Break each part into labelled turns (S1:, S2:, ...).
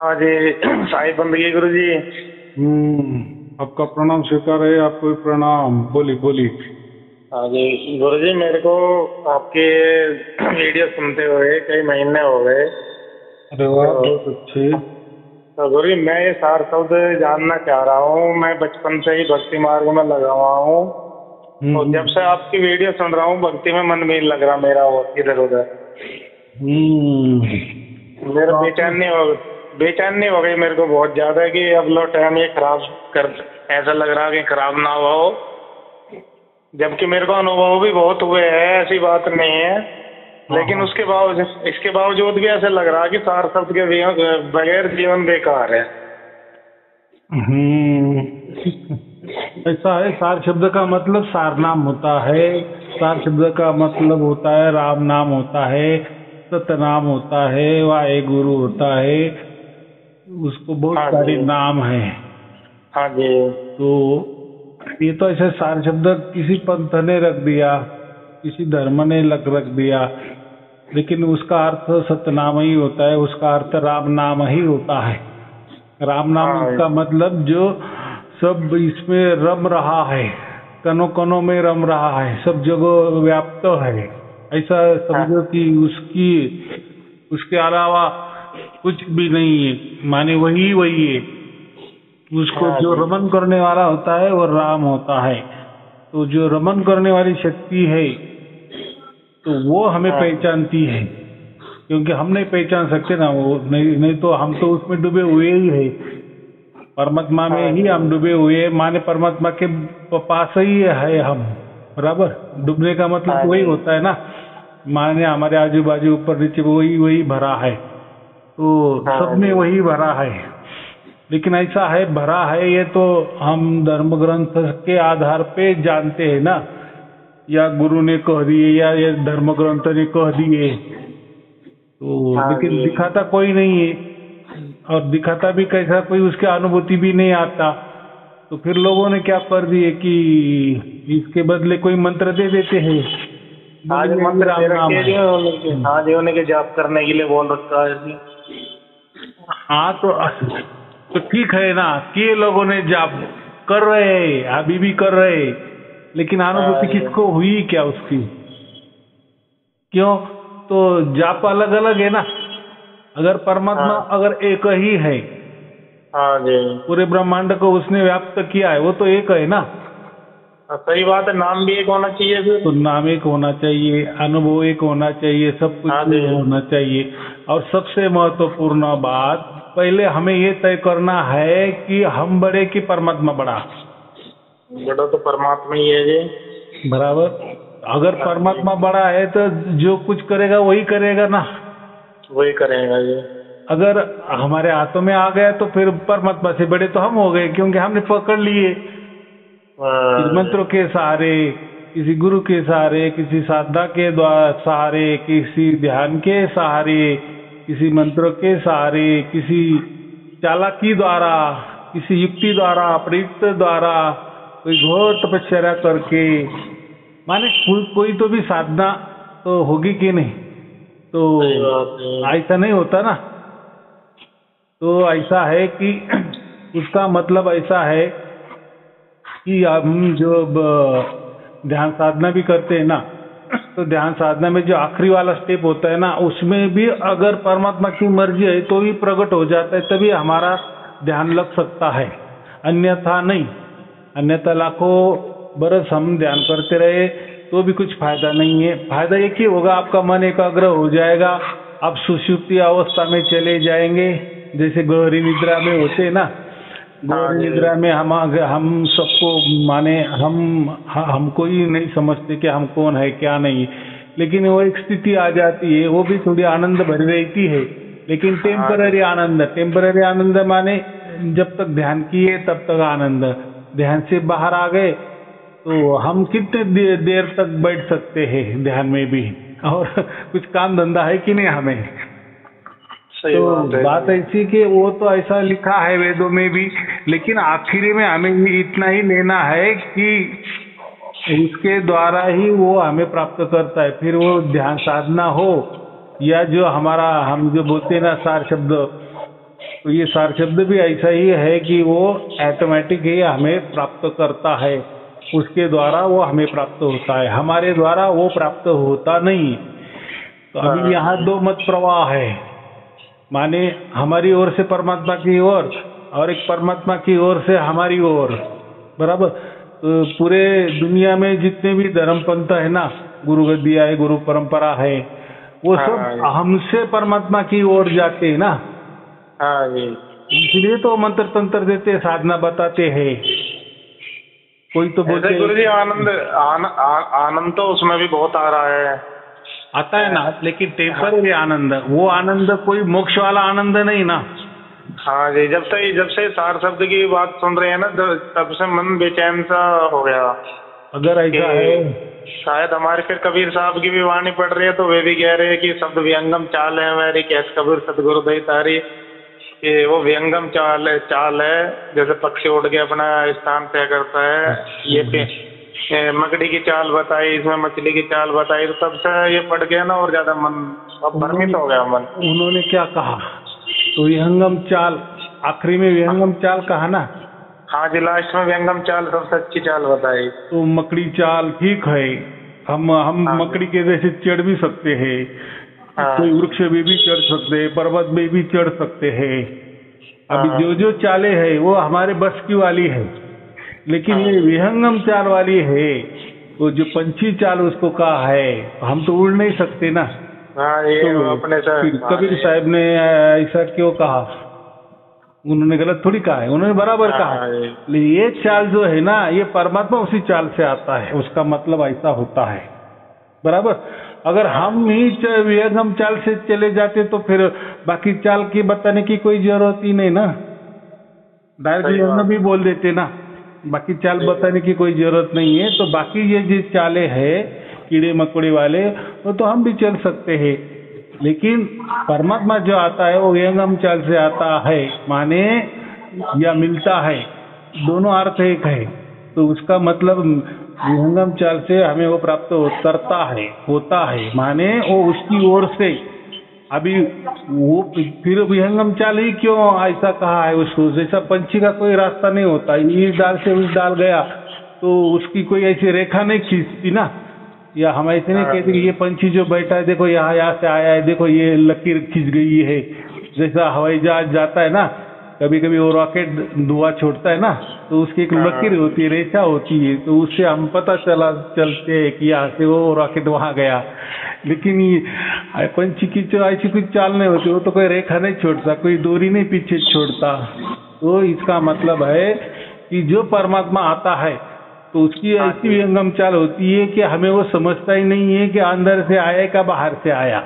S1: हाँ जी। साहिब बंदगी गुरु जी।
S2: आपका प्रणाम स्वीकार है। आपको भी प्रणाम। बोली बोली।
S1: हाँ जी गुरु जी, मेरे को आपके वीडियो सुनते हुए कई महीने हो गए।
S2: अरे वाह,
S1: तो,
S2: बहुत अच्छे।
S1: गुरु जी, मैं ये सार शब्द जानना चाह रहा हूँ। मैं बचपन से ही भक्ति मार्ग में लगा हुआ हूँ।
S2: हम्म
S1: और जब
S2: हम्म
S1: से आपकी वीडियो सुन रहा हूँ, भक्ति में मन भी नहीं लग रहा मेरा, वो इधर उधर।
S2: हम्म।
S1: मेरा
S2: तो आपने
S1: बेचैनी हो गई मेरे को बहुत ज्यादा, कि अब लो टाइम ये खराब कर, ऐसा लग रहा कि खराब ना हुआ हो। जबकि मेरे को अनुभव भी बहुत हुए हैं, ऐसी बात नहीं है।
S2: हाँ
S1: लेकिन
S2: हाँ।
S1: इसके बावजूद भी ऐसा लग रहा कि सार शब्द के बगैर जीवन बेकार है।
S2: हम्म। ऐसा है, सार शब्द का मतलब सार नाम होता है। सार शब्द का मतलब होता है राम नाम होता है, सतनाम होता है, वाहे गुरु होता है। उसको बहुत
S1: हाँ
S2: सारे
S1: जी।
S2: नाम हैं।
S1: हाँ जी।
S2: तो ये तो ऐसे सार शब्द किसी पंथ ने रख दिया, किसी धर्म ने रख दिया, लेकिन उसका अर्थ सतनाम ही होता है, उसका अर्थ राम नाम ही होता है। राम नाम
S1: हाँ।
S2: का मतलब जो सब इसमें रम रहा है, कनों कनों में रम रहा है, सब जगह व्याप्त है। ऐसा
S1: हाँ।
S2: समझो कि उसकी उसके अलावा कुछ भी नहीं है, माने वही वही है। उसको
S1: हाँ
S2: जो
S1: जी।
S2: रमन करने वाला होता है वो राम होता है। तो जो रमन करने वाली शक्ति है, तो वो हमें
S1: हाँ।
S2: पहचानती है। क्योंकि हम नहीं पहचान सकते ना, वो नहीं, नहीं तो हम तो उसमें डूबे हुए ही है। परमात्मा में
S1: हाँ
S2: ही
S1: जी।
S2: हम डूबे हुए हैं, माने परमात्मा के पास ही है हम। बराबर। डूबने का मतलब
S1: हाँ
S2: तो वही
S1: जी।
S2: होता है ना, माने हमारे आजू बाजू ऊपर नीचे वही वही भरा है। तो सब
S1: हाँ
S2: में
S1: जी।
S2: वही भरा है। लेकिन ऐसा है भरा है, ये तो हम धर्म ग्रंथ के आधार पे जानते हैं ना, या गुरु ने कह दिए या ये धर्म ग्रंथ ने कह दिए। तो
S1: हाँ
S2: लेकिन
S1: जी।
S2: दिखाता कोई नहीं है, और दिखाता भी कैसा, कोई उसकी अनुभूति भी नहीं आता। तो फिर लोगों ने क्या कर दिए कि इसके बदले कोई मंत्र दे देते हैं,
S1: हाँ जी,
S2: बोले ये भी
S1: मंत्र दे
S2: राम नाम
S1: रखे
S2: है।
S1: जी उन्हीं के। हाँ जी, उन्हीं के जाप करने के लिए बोल रखा है जी।
S2: हाँ तो ठीक है ना कि ये लोगों ने जाप कर रहे हैं, अभी भी कर रहे हैं, लेकिन
S1: हाँ
S2: अनुभूति
S1: जी।
S2: किसको हुई क्या उसकी? क्यों? तो जाप अलग अलग है ना। अगर परमात्मा
S1: हाँ।
S2: अगर एक ही है,
S1: हाँ जी।
S2: पूरे ब्रह्मांड को उसने व्याप्त किया है, वो तो एक है ना।
S1: हाँ, सही बात है, नाम भी एक होना चाहिए
S2: तो
S1: फिर।
S2: नाम एक होना चाहिए, अनुभव एक होना चाहिए, सब कुछ
S1: हाँ जी।
S2: होना चाहिए। और सबसे महत्वपूर्ण बात, पहले हमें ये तय करना है कि हम बड़े कि परमात्मा बड़ा।
S1: बड़ा तो परमात्मा ही है जी।
S2: बराबर। अगर
S1: हाँ जी।
S2: परमात्मा बड़ा है तो जो कुछ करेगा वही करेगा ना।
S1: वही करेगा जी।
S2: अगर हमारे हाथों में आ गया तो फिर परमात्मा से बड़े तो हम हो गए, क्योंकि हमने पकड़ लिए किसी
S1: हाँ जी।
S2: मंत्रों के सहारे, किसी गुरु के सहारे, किसी साधना के द्वारा सहारे, किसी ध्यान के सहारे, किसी मंत्रों के सहारे, किसी चालाकी द्वारा, किसी युक्ति द्वारा, प्रयुक्त द्वारा, कोई घोर तपस्या करके, माने कोई तो भी साधना तो होगी कि नहीं। तो
S1: सही बात है।
S2: ऐसा नहीं होता ना। तो ऐसा है कि उसका मतलब ऐसा है कि हम जो ध्यान साधना भी करते हैं ना, तो ध्यान साधना में जो आखिरी वाला स्टेप होता है ना, उसमें भी अगर परमात्मा की मर्जी है तो भी प्रकट हो जाता है, तभी हमारा ध्यान लग सकता है, अन्यथा नहीं। अन्यथा लाखों बरस हम ध्यान करते रहे तो भी कुछ फायदा नहीं है। फायदा एक ही होगा, आपका मन एकाग्र हो जाएगा, आप सुषुप्ति अवस्था में चले जाएंगे, जैसे गहरी निद्रा में होते हैं ना।
S1: हाँ
S2: गहरी
S1: जी।
S2: निद्रा में हम सबको, माने हमको ही नहीं समझते कि हम कौन है क्या नहीं, लेकिन वो एक स्थिति आ जाती है, वो भी थोड़ी आनंद भरी रहती है, लेकिन
S1: हाँ जी।
S2: टेम्पररी आनंद। टेम्पररी आनंद माने जब तक ध्यान किए तब तक आनंद, ध्यान से बाहर आ गए तो हम कितने देर तक बैठ सकते हैं ध्यान में भी, और कुछ काम धंधा है कि नहीं हमें।
S1: सही
S2: तो
S1: बात है
S2: बात
S1: जी।
S2: ऐसी कि वो तो ऐसा लिखा है वेदों में भी, लेकिन आखिरी में हमें ये इतना ही लेना है कि उसके द्वारा ही वो हमें प्राप्त करता है। फिर वो ध्यान साधना हो या जो हमारा हम जो बोलते हैं ना सार शब्द, तो ये सार शब्द भी ऐसा ही है कि वो ऑटोमेटिक ही हमें प्राप्त करता है, उसके द्वारा वो हमें प्राप्त होता है, हमारे द्वारा वो प्राप्त होता नहीं। तो अभी यहाँ दो मत प्रवाह है, माने हमारी ओर से परमात्मा की ओर और एक परमात्मा की ओर से हमारी ओर, बराबर। तो पूरे दुनिया में जितने भी धर्म पंथ है ना, गुरु गद्दिया है, गुरु परंपरा है, वो सब हमसे परमात्मा की ओर जाते हैं ना।
S1: हाँ जी।
S2: इसलिए तो मंत्र तंत्र देते, साधना बताते हैं। कोई तो बोलते
S1: गुरु जी आनंद तो उसमें भी बहुत आ रहा है,
S2: आता है ना, लेकिन टेम्पररी आनंद, वो आनंद कोई मोक्ष वाला आनंद नहीं ना।
S1: हाँ जी, जब से सार शब्द की बात सुन रहे हैं ना, तब से मन बेचैन सा हो गया।
S2: अगर ऐसा है,
S1: शायद हमारे फिर कबीर साहब की भी वाणी पढ़ रही है तो वे भी कह रहे हैं कि शब्द विहंगम चाल है मेरी, कैस कबीर सतगुरु दई तारी, कि वो विहंगम चाल है, जैसे पक्षी उड़ के अपना स्थान तय करता है। ये मकड़ी की चाल बताई, इसमें मछली की चाल बताई, तो तब से ये पढ़ गया ना और ज्यादा मन अब भ्रमित हो गया मन।
S2: उन्होंने क्या कहा, तो विहंगम चाल, आखिरी में विहंगम चाल कहा ना।
S1: हाँ जी, लास्ट में विहंगम चाल सबसे अच्छी चाल बताई।
S2: तो मकड़ी चाल ठीक है, हम मकड़ी के जैसे चढ़ भी सकते हैं, कोई वृक्ष में भी चढ़ सकते हैं, पर्वत में भी चढ़ सकते हैं। अभी जो चालें है वो हमारे बस की वाली है, लेकिन ये विहंगम चाल वाली है, वो जो पंछी चाल उसको कहा है, हम तो उड़ नहीं सकते ना।
S1: ये तो अपने
S2: कबीर साहब ने ऐसा क्यों कहा, उन्होंने गलत थोड़ी कहा है, उन्होंने बराबर कहा। ये चाल जो है ना, ये परमात्मा उसी चाल से आता है, उसका मतलब ऐसा होता है, बराबर। अगर हम ही विहंगम चाल से चले जाते तो फिर बाकी चाल की बताने की कोई जरूरत ही नहीं ना, डायरेक्टली हम भी बोल देते ना, बाकी चाल बताने की कोई जरूरत नहीं है। तो बाकी ये जो चाले है कीड़े मकोड़े वाले, वो तो हम भी चल सकते हैं, लेकिन परमात्मा जो आता है वो विहंगम चाल से आता है, माने या मिलता है, दोनों अर्थ एक है। तो उसका मतलब विहंगम चाल से हमें वो प्राप्त करता है, होता है, माने वो उसकी ओर से। अभी वो फिर विहंगम चाल ही क्यों ऐसा कहा है उसको, जैसा पंछी का कोई रास्ता नहीं होता, इस डाल से उस डाल गया तो उसकी कोई ऐसी रेखा नहीं खींचती ना, या हम ऐसे नहीं कहते कि ये पंछी जो बैठा है देखो यहाँ से आया है, देखो ये लकीर खींच गई है। जैसा हवाई जहाज जाता है ना, कभी कभी वो रॉकेट धुआं छोड़ता है ना, तो उसकी एक लकीर होती है, रेखा होती है, तो उससे हम पता चलते हैं कि यहाँ से वो रॉकेट वहाँ गया। लेकिन ये पंछी की जो ऐसी कुछ चाल नहीं होती, वो तो कोई रेखा नहीं छोड़ता, कोई डोरी नहीं पीछे छोड़ता। तो इसका मतलब है कि जो परमात्मा आता है तो उसकी ऐसी विहंगम चाल होती है कि हमें वो समझता ही नहीं है कि अंदर से आया का बाहर से आया,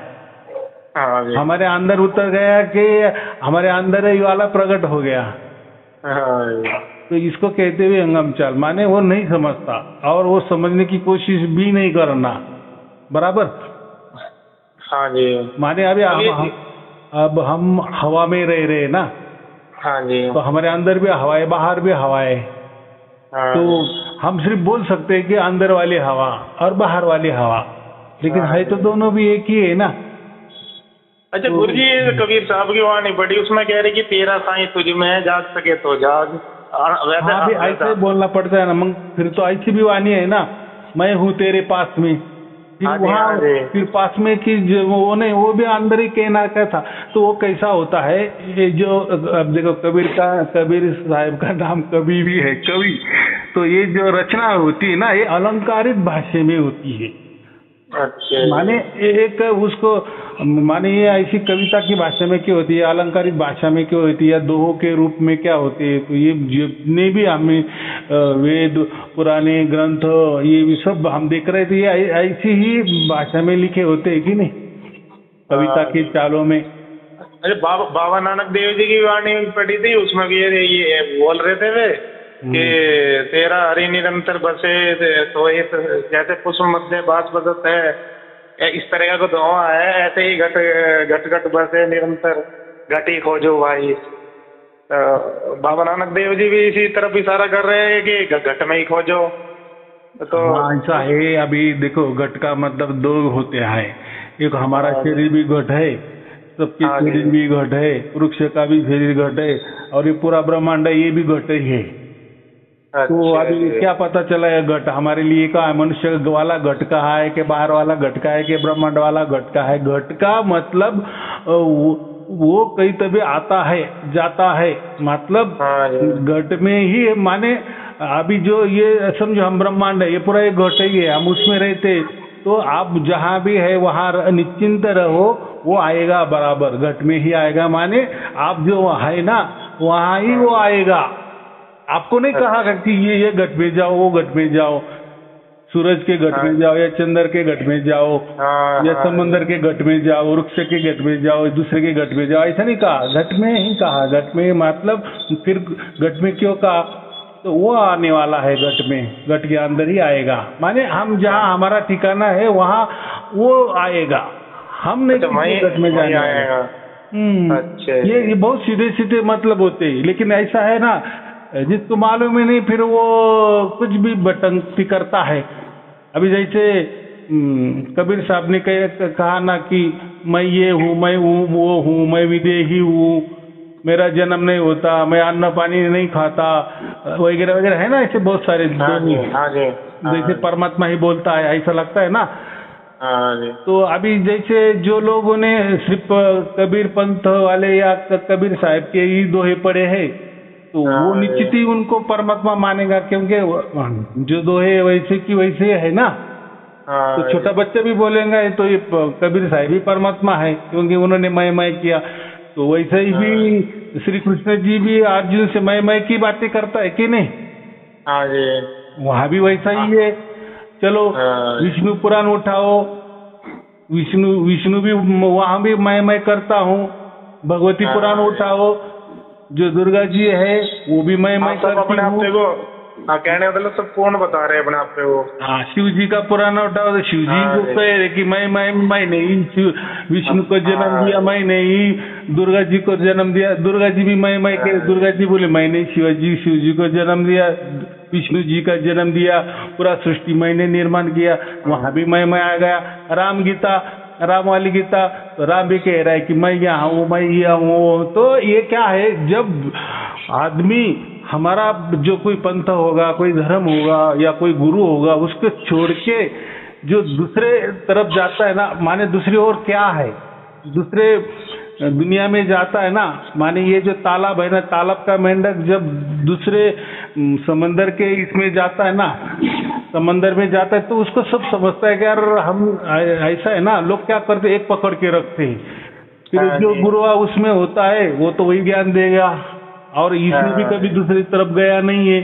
S2: हमारे अंदर उतर गया कि हमारे अंदर ही वाला प्रकट हो गया। तो इसको कहते हुए विहंगम चाल, माने वो नहीं समझता और वो समझने की कोशिश भी नहीं करना, बराबर।
S1: हाँ जी,
S2: माने अभी अब हम हवा में रह रहे ना।
S1: हाँ जी,
S2: तो हमारे अंदर भी हवा है, बाहर भी हवा है। तो हम सिर्फ बोल सकते हैं कि अंदर वाली हवा और बाहर वाली हवा, लेकिन है तो दोनों भी एक ही है ना।
S1: अच्छा तो, गुरु जी कबीर साहब की वाणी पढ़ी, उसमें कह रहे कि तेरा साईं तुझ में जाग सके तो जाग।
S2: ऐसे बोलना पड़ता है ना, मग फिर तो ऐसी भी वाणी है ना, मैं हूँ तेरे पास में, फिर वहाँ फिर पास में की वो नहीं, वो भी अंदर ही कहना का था। तो वो कैसा होता है, ये जो अब देखो कबीर साहब का नाम कवि भी है, कवि। तो ये जो रचना होती है ना, ये अलंकारित भाषा में होती है।
S1: अच्छा,
S2: माने एक उसको माने ये ऐसी कविता की भाषा में क्यों होती है, अलंकारित भाषा में क्यों होती है, या दोहों के रूप में क्या होती है। तो ये जितने भी हमें वेद पुराने ग्रंथ ये भी सब हम देख रहे थे, ये ऐसी ही भाषा में लिखे होते हैं कि नहीं, कविता की चालों में।
S1: अरे बाबा नानक देव जी की वाणी पढ़ी थी, उसमें भी ये बोल रहे थे वे कि तेरा हरि निरंतर बसे तो जैसे पुष्प मध्य बास बसत है, इस तरह का धुआं है, ऐसे ही घट घट बसे निरंतर घटी खोजो भाई। तो बाबा नानक देव जी भी इसी तरफ इशारा कर रहे हैं कि घट में ही खोजो। तो
S2: ऐसा है। अभी देखो घट का मतलब दो होते हैं, एक हमारा शरीर भी घट है, सबके
S1: हाँ
S2: शरीर
S1: जी।
S2: भी घट है, वृक्ष का भी शरीर घट है, और ये पूरा ब्रह्मांड है, ये भी घट ही है। तो
S1: अच्छा
S2: अभी
S1: जी।
S2: क्या पता चला है घट हमारे लिए का है, मनुष्य वाला घट का है कि बाहर वाला घट का है कि ब्रह्मांड वाला घट का है। घट का मतलब वो कहीं तभी आता है जाता है, मतलब
S1: हाँ जी।
S2: घट में ही है। माने अभी जो ये समझो हम ब्रह्मांड है, ये पूरा एक घट ही है, हम उसमें रहते, तो आप जहाँ भी है वहाँ निश्चिंत रहो, वो आएगा बराबर, घट में ही आएगा। माने आप जो है ना वहाँ ही वो आएगा। आपको नहीं कहा कि ये घट में जाओ, वो घट में जाओ, सूरज के घट में जाओ या चंद्र के घट में जाओ
S1: हाँ
S2: या
S1: हाँ
S2: समंदर के घट में जाओ, वृक्ष के घट में जाओ, दूसरे के घट में जाओ, ऐसा नहीं कहा, घट में ही कहा। घट में मतलब फिर घट में क्यों कहा, तो वो आने वाला है घट में, घट के अंदर ही आएगा। माने हम जहाँ हमारा ठिकाना है वहाँ वो आएगा, हम नहीं
S1: वहीं
S2: घट में
S1: वहीं
S2: जाने
S1: आएगा।
S2: वाले।
S1: अच्छा
S2: ये बहुत सीधे सीधे मतलब होते हैं, लेकिन ऐसा है ना जिसको मालूम ही नहीं फिर वो कुछ भी बटंकी करता है। अभी जैसे कबीर साहब ने कहा ना कि मैं ये हूँ, मैं वो हूँ, मैं विदेही हूँ, मेरा जन्म नहीं होता, मैं अन्न पानी नहीं खाता, वगैरह वगैरह, है ना ऐसे बहुत सारे।
S1: हाँ जी, हाँ जी,
S2: जैसे परमात्मा ही बोलता है ऐसा लगता है ना।
S1: हाँ जी।
S2: तो अभी जैसे जो लोगों ने सिर्फ कबीर पंथ वाले या कबीर साहब के ही दोहे पढ़े हैं, तो वो निश्चित ही उनको परमात्मा मानेगा, क्योंकि जो दोहे वैसे की वैसे है ना। तो छोटा बच्चा भी बोलेगा तो ये कबीर साहब भी परमात्मा है, क्योंकि उन्होंने मैं किया। तो वैसे ही भी श्री कृष्ण जी भी अर्जुन से मैं की बातें करता है कि नहीं?
S1: हाँ जी।
S2: वहाँ भी वैसा ही है। चलो विष्णु पुराण उठाओ, विष्णु भी वहाँ भी मैं करता हूँ। भगवती पुराण उठाओ, जो दुर्गा जी है वो भी मैं करती हूँ।
S1: हाँ, कहने मतलब सब कौन बता रहे हैं अपने आप पे वो।
S2: हाँ, शिव जी का पुराना उठाओ तो शिव जी को कह रहे कि मैं नहीं, विष्णु को जन्म दिया मैं नहीं, दुर्गा जी को जन्म दिया, दुर्गा जी भी मैं के, दुर्गा जी बोले मैं नहीं, शिव जी को जन्म दिया, विष्णु जी का जन्म दिया, पूरा सृष्टि मैंने निर्माण किया, वहाँ भी मैं आ गया। राम गीता, राम वाली गीता, तो राम भी कह रहा है कि मैं यहाँ हूँ, मैं यहाँ हूँ। तो ये क्या है, जब आदमी हमारा जो कोई पंथ होगा, कोई धर्म होगा या कोई गुरु होगा, उसको छोड़ के जो दूसरे तरफ जाता है ना, माने दूसरी ओर क्या है, दूसरे दुनिया में जाता है ना, माने ये जो तालाब है ना, तालाब का मेंढक जब दूसरे समंदर के इसमें जाता है ना, समंदर में जाता है, तो उसको सब समझता है कि यार हम ऐसा है ना। लोग क्या करते, एक पकड़ के रखते हैं, फिर जो गुरु उसमें होता है वो तो वही ज्ञान देगा, और इसमें भी कभी दूसरी तरफ गया नहीं है।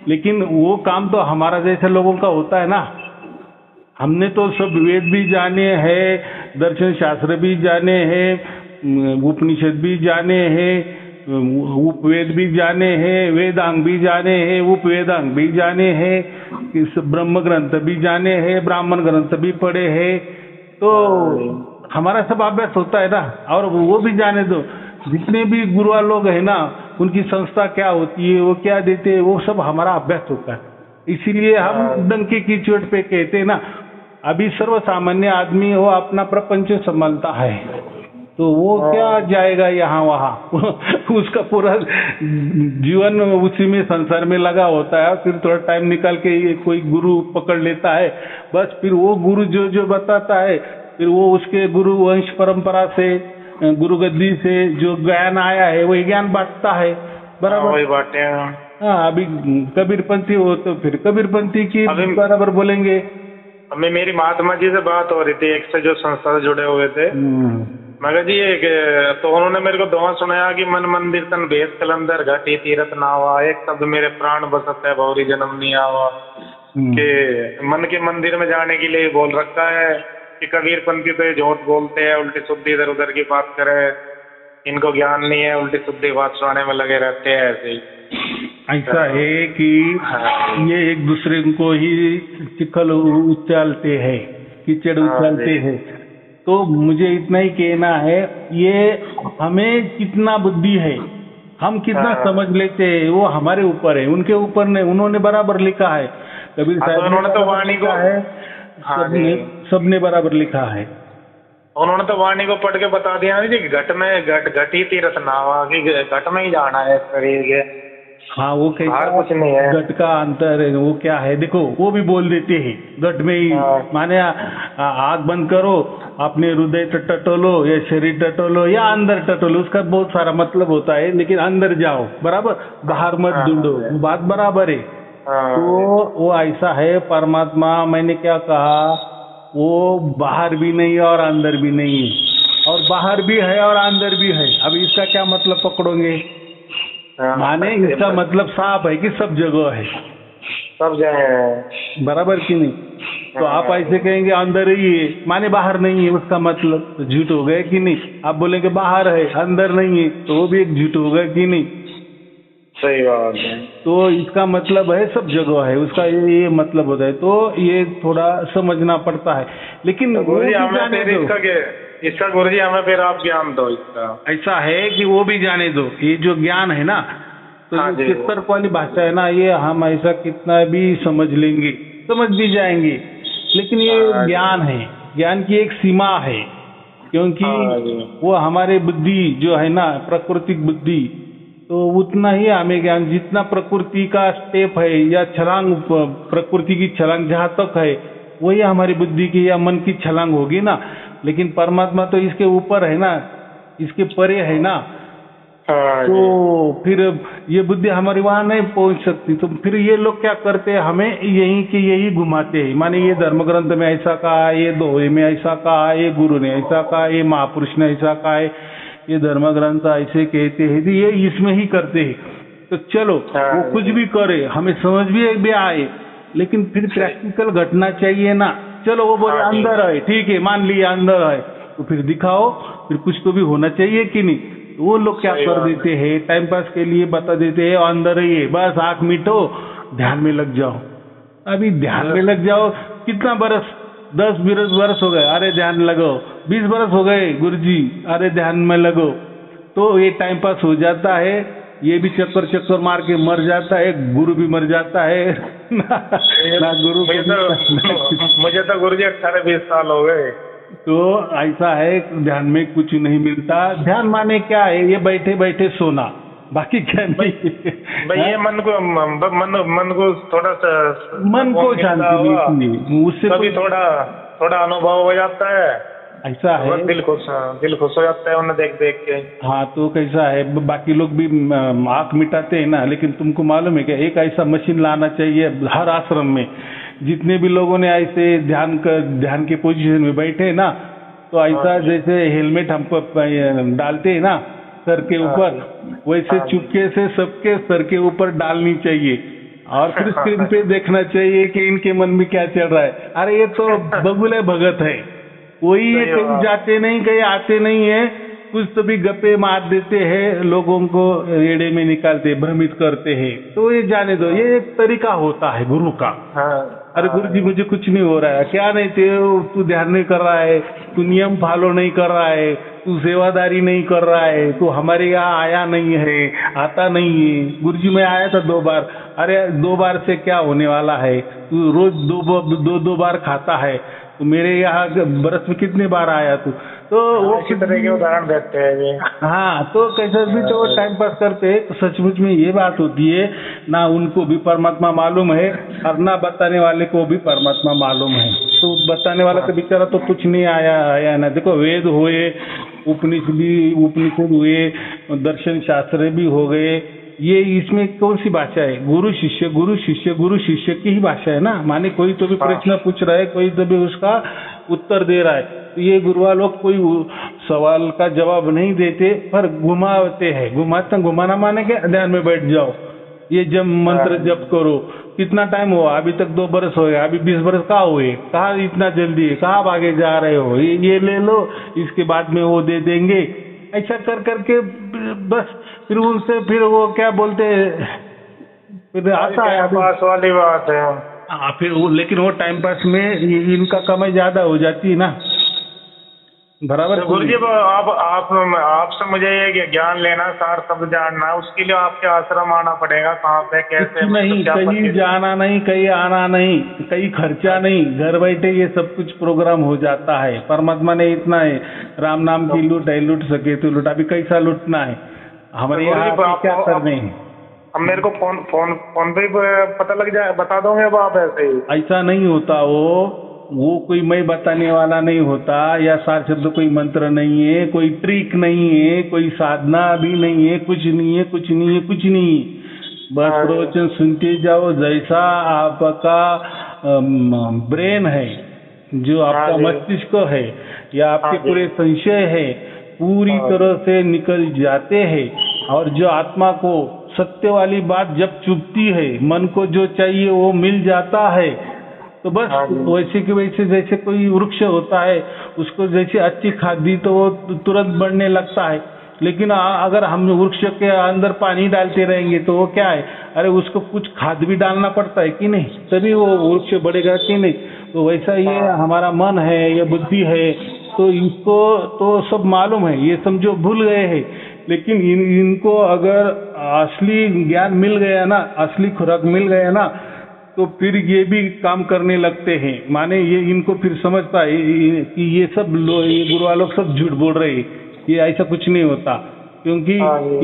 S2: लेकिन वो काम तो हमारा जैसे लोगों का होता है ना। हमने तो सब वेद भी जाने हैं, दर्शन शास्त्र भी जाने हैं, उपनिषद भी जाने हैं, उपवेद भी जाने हैं, वेदांग भी जाने हैं, उपवेदांग भी जाने हैं, ब्रह्म ग्रंथ भी जाने हैं, ब्राह्मण ग्रंथ भी पढ़े हैं। तो हमारा सब अभ्यास होता है ना। और वो भी जाने दो, जितने भी गुरुआ लोग है ना, उनकी संस्था क्या होती है, वो क्या देते हैं, वो सब हमारा अभ्यास होता है। इसीलिए हम डंके की चोट पे कहते हैं ना, अभी सर्व सामान्य आदमी वो अपना प्रपंच संभालता है, तो वो क्या जाएगा यहाँ वहाँ उसका पूरा जीवन उसी में संसार में लगा होता है। फिर थोड़ा टाइम निकाल के कोई गुरु पकड़ लेता है, बस फिर वो गुरु जो बताता है, फिर वो उसके गुरु वंश परंपरा से, गुरु गद्दी से जो ज्ञान आया है वही ज्ञान बांटता है, बराबर
S1: वही बातें।
S2: हाँ, अभी कबीरपंथी हो तो फिर कबीरपंथी की बराबर बोलेंगे।
S1: अभी मेरी महात्मा जी से बात हो रही थी, एक से जो संस्था से जुड़े हुए थे। मगर जी एक तो उन्होंने मेरे को दोहा सुनाया कि मन मंदिर तन भेद कलंदर घटी तीरथ नावा, एक शब्द मेरे प्राण बसत है भौरी जन्म नहीं आवा। कि मन के मंदिर में जाने के लिए बोल रखा है कि कबीरपंथी तो ये झूठ बोलते हैं, उल्टी सुद्धी इधर उधर की बात करे, इनको ज्ञान नहीं है, उल्टी सुद्धी बात सुनाने में लगे रहते हैं। ऐसे ही
S2: ऐसा है कि ये एक दूसरे को ही चिखल उछालते हैं, कीचड़ उछालते हैं। तो मुझे इतना ही कहना है, ये हमें कितना बुद्धि है, हम कितना समझ लेते हैं, वो हमारे ऊपर है, उनके ऊपर नहीं। उन्होंने बराबर लिखा है, कबीर साहब
S1: उन्होंने तो वाणी को
S2: है, सबने बराबर लिखा है।
S1: उन्होंने तो वाणी को पढ़ के बता दिया ना जी, घट ही तीर्थ नावा की, घट में ही जाना है शरीर के।
S2: हाँ, वो
S1: बाहर कुछ नहीं है।
S2: घट का अंतर है, वो क्या है देखो, वो भी बोल देते हैं घट में ही। माने आँख बंद करो, अपने हृदय टटोलो या शरीर टटोलो या अंदर टटोलो, उसका बहुत सारा मतलब होता है, लेकिन अंदर जाओ, बराबर, बाहर मत ढूंढो, बात बराबर है। तो वो ऐसा है परमात्मा, मैंने क्या कहा, वो बाहर भी नहीं और अंदर भी नहीं है, और बाहर भी है और अंदर भी है। अब इसका क्या मतलब पकड़ोगे? माने इसका मतलब साफ है कि सब जगह है,
S1: सब जगह है,
S2: बराबर कि नहीं? तो आप ऐसे कहेंगे अंदर ही है, माने बाहर नहीं है, उसका मतलब तो झूठ हो गए कि नहीं? आप बोलेंगे बाहर है अंदर नहीं है, तो वो भी एक झूठ हो गया कि नहीं?
S1: सही बात है।
S2: तो इसका मतलब है सब जगह है, उसका ये मतलब होता है। तो ये थोड़ा समझना पड़ता है, लेकिन
S1: गुरुजी इसका गुरुजी हमें फिर आप ज्ञान दो इसका।
S2: ऐसा है कि वो भी जाने दो, ये जो ज्ञान है ना, तो ये चित्तर्क वाली भाषा है ना, ये हम ऐसा कितना भी समझ लेंगे, समझ भी जाएंगे, लेकिन ये ज्ञान है, ज्ञान की एक सीमा है, क्योंकि वो हमारे बुद्धि जो है ना, प्राकृतिक बुद्धि, तो उतना ही हमें ज्ञान, जितना प्रकृति का स्टेप है या छलांग, प्रकृति की छलांग जहाँ तक है, वही हमारी बुद्धि की या मन की छलांग होगी ना। लेकिन परमात्मा तो इसके ऊपर है ना, इसके परे है ना, तो फिर ये बुद्धि हमारी वहां नहीं पहुंच सकती। तो फिर ये लोग क्या करते हैं, हमें यहीं के यही घुमाते हैं। माने ये धर्म ग्रंथ में ऐसा कहा, ये दोहे में ऐसा कहा, ये गुरु ने ऐसा कहा, ये महापुरुष ने ऐसा कहा है, ये धर्म ग्रंथ ऐसे कहते हैं, ये इसमें ही करते हैं। तो चलो वो कुछ भी करे, हमें समझ भी आए, लेकिन फिर प्रैक्टिकल घटना चाहिए ना। चलो वो बोले अंदर है, ठीक है, मान लिया अंदर है, तो फिर दिखाओ, फिर कुछ तो भी होना चाहिए कि नहीं? तो वो लोग क्या कर देते हैं, टाइम पास के लिए बता देते हैं अंदर ही है, बस आंख मीटो, ध्यान में लग जाओ। अभी ध्यान में लग जाओ, कितना बरस, 10-20 बरस हो गए, अरे ध्यान लगाओ, 20 बरस हो गए गुरुजी, अरे ध्यान में लगो, तो ये टाइम पास हो जाता है। ये भी चक्कर मार के मर जाता है, गुरु भी मर जाता है ना गुरु।
S1: मुझे तो गुरुजी 18-20 साल हो गए।
S2: तो ऐसा है, ध्यान में कुछ नहीं मिलता। ध्यान माने क्या है, ये बैठे बैठे सोना, बाकी क्या नहीं
S1: भाई। ये मन को थोड़ा सा,
S2: मन को शांति, उससे
S1: कभी थोड़ा अनुभव हो जाता है,
S2: ऐसा है,
S1: दिल खुश हो जाता है उन्हें देख के। हाँ,
S2: तो कैसा है, बाकी लोग भी आँख मिटाते हैं ना, लेकिन तुमको मालूम है क्या, एक ऐसा मशीन लाना चाहिए हर आश्रम में। जितने भी लोगों ने ऐसे ध्यान के पोजीशन में बैठे ना, तो ऐसा जैसे हेलमेट हम डालते हैं ना सर के ऊपर, वैसे चुपके से सबके सर के ऊपर डालनी चाहिए, और फिर स्क्रीन पे देखना चाहिए कि इनके मन में क्या चल रहा है। अरे ये तो बगुले भगत है, कोई ये कहीं जाते नहीं, कहीं आते नहीं है, कुछ तो भी गप्पे मार देते हैं, लोगों को रेड़े में निकालते, भ्रमित करते हैं। तो ये जाने दो, ये एक तरीका होता है गुरु का। अरे गुरुजी मुझे कुछ नहीं हो रहा है, क्या नहीं, तू ध्यान नहीं कर रहा है, तू नियम फॉलो नहीं कर रहा है, तू सेवादारी नहीं कर रहा है, तू हमारे यहाँ आया नहीं है, आता नहीं है। गुरुजी मैं आया था 2 बार, अरे 2 बार से क्या होने वाला है, तू रोज 2 बार खाता है, तो मेरे यहाँ बरस में कितने बार आया तू? तो वो
S1: इसी तरह के उदाहरण देते हैं।
S2: हाँ, तो कैसे भी तो टाइम पास करते हैं। तो सचमुच में ये बात होती है ना, उनको भी परमात्मा मालूम है और ना बताने वाले को भी परमात्मा मालूम है। तो बताने वाला तो बेचारा तो कुछ नहीं आया ना। देखो वेद हुए, उपनिषद हुए, दर्शन शास्त्र भी हो गए, ये इसमें कौन सी भाषा है? गुरु शिष्य की ही भाषा है ना। माने कोई तो भी प्रश्न पूछ रहा है, कोई तो भी उसका उत्तर दे रहा है। तो ये गुरुआ लोग कोई सवाल का जवाब नहीं देते, पर घुमाते हैं। घुमाना माने के ध्यान में बैठ जाओ, ये जब मंत्र जप करो। कितना टाइम हुआ? अभी तक 2 बरस हो गया, अभी 20 बरस कहाँ हुए? कहाँ इतना जल्दी है? कहाँ भागे जा रहे हो? ये ले लो, इसके बाद में वो दे देंगे। ऐसा कर करके बस फिर उनसे फिर वो क्या बोलते हैं, फिर आता है
S1: पास वाली बात है।
S2: हाँ, फिर वो, लेकिन वो टाइम पास में इनका कमाई ज्यादा हो जाती है ना। बराबर।
S1: तो गुरु जी आपसे मुझे ये ज्ञान लेना, सार शब्द जानना, उसके लिए आपके आश्रम आना पड़ेगा। कहाँ पे, कैसे,
S2: नहीं,
S1: क्या
S2: कहीं जाना नहीं, कहीं आना नहीं, कहीं खर्चा नहीं, घर बैठे ये सब कुछ प्रोग्राम हो जाता है। परमात्मा ने इतना है, राम नाम की लूट है, लूट सके तो लूट। अभी कैसा लूटना है हमारे
S1: तो
S2: यहाँ, क्या करने हैं।
S1: अब मेरे को फोन पे ही पता लग जाए, बता दोगे अब आप ऐसे ही?
S2: ऐसा नहीं होता, वो कोई मैं बताने वाला नहीं होता, या सार शब्द कोई मंत्र नहीं है, कोई ट्रिक नहीं है, कोई साधना भी नहीं है, कुछ नहीं है, कुछ नहीं है, कुछ नहीं है। बस प्रवचन सुनते जाओ। जैसा आपका ब्रेन है, जो आपका मस्तिष्क है, या आपके पूरे संशय है, पूरी तरह से निकल जाते हैं। और जो आत्मा को सत्य वाली बात जब चुभती है, मन को जो चाहिए वो मिल जाता है, तो बस वैसे कि वैसे जैसे कोई वृक्ष होता है, उसको जैसे अच्छी खाद दी तो वो तुरंत बढ़ने लगता है। लेकिन अगर हम वृक्ष के अंदर पानी डालते रहेंगे तो वो क्या है, अरे उसको कुछ खाद भी डालना पड़ता है कि नहीं, तभी वो वृक्ष बढ़ेगा कि नहीं। तो वैसा ये हमारा मन है, ये बुद्धि है, तो इनको तो सब मालूम है, ये समझो भूल गए हैं। लेकिन इनको अगर असली ज्ञान मिल गया ना, असली खुराक मिल गया ना, तो फिर ये भी काम करने लगते हैं। माने ये इनको फिर समझता है कि ये सब ये गुरु वालों सब झूठ बोल रहे हैं, ये ऐसा कुछ नहीं होता। क्योंकि